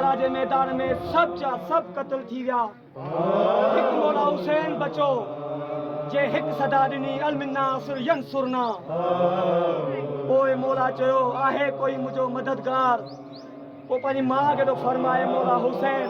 Karbala जे मैदान में सब जा सब कत्ल थी विया हिक मौला हुसैन बचो जे हिक सदा ॾिनी अलमिन्ना सुर यंसुरना पोइ मौला चयो आहे कोई मुंहिंजो मददगार पोइ पंहिंजी माउ खे थो फरमाए मौला हुसैन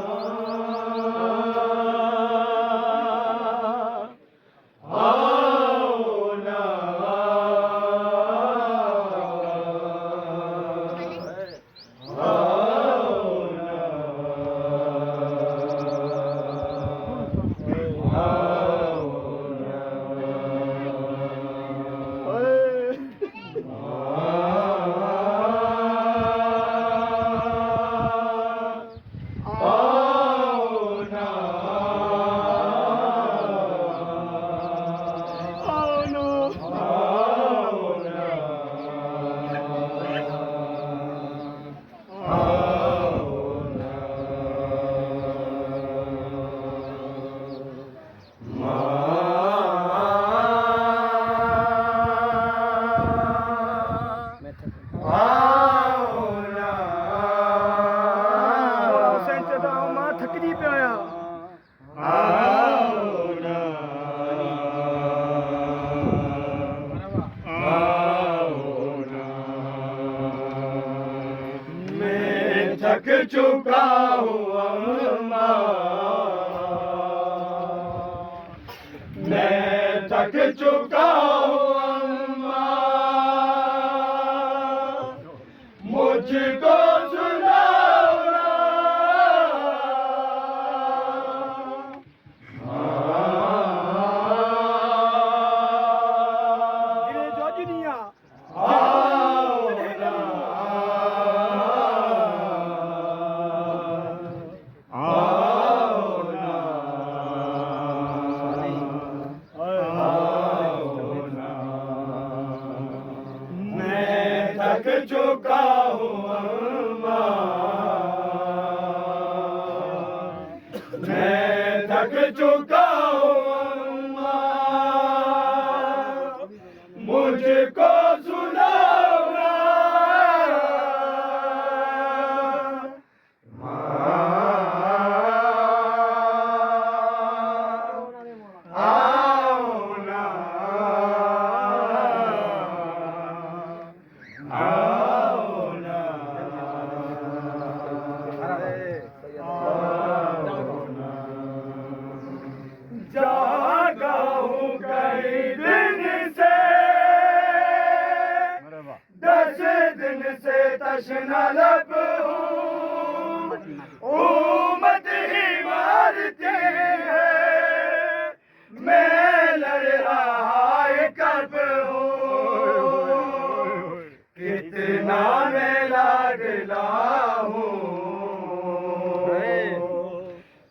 थक चुका हूँ अम्मा मैं थक चुका हूँ अम्मा मुझको सुनाओ थक चुका हूँ अम्मा मैं थक चुका हूँ अम्मा मुझको सुनाओ ना आओ ना जागा हूँ कई दिन से 10 दिन से तशना लब हूँ उम्मत ही मारती है मैं लड़ रहा कब हूँ कितना मैं लाडला हूँ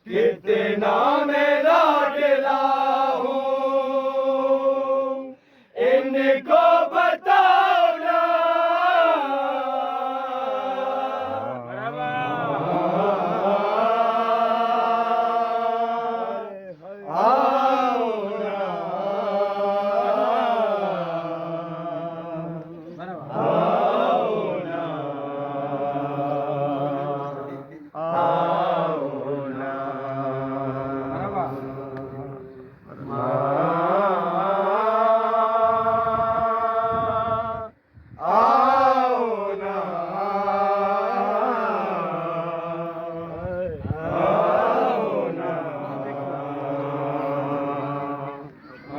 कितना मैं लाडला हूँ इनको बताओ ना आओ ना आओ ना आओ ना आओ ना आओ ना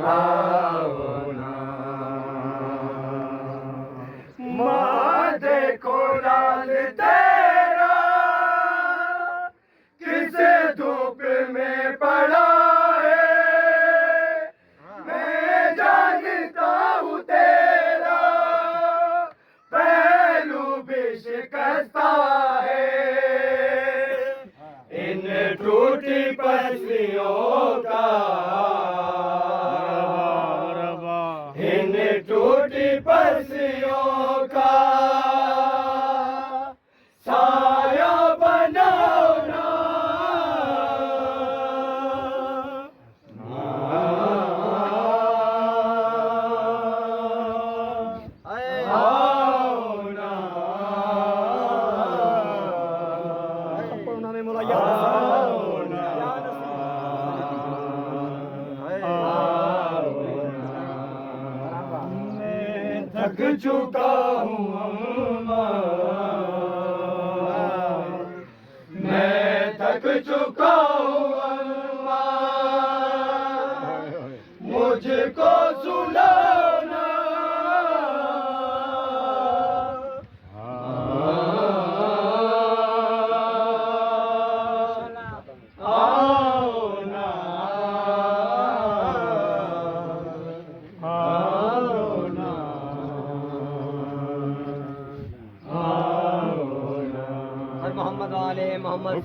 आओ ना माँ देखो लाल तेरा किस धूप में पड़ा है मैं जानता हूँ तेरा पहलू भी शिकस्ता है इन टूटी पसलियों का इन टूटी पसलियों का साया बनाओ ना आओ ना चुका हूँ अम्मा, मैं थक चुका हूँ अम्मा, मुझको सुलाना। आओ ना, आओ ना, आओ ना। मोहम्मद वाले मोहम्मद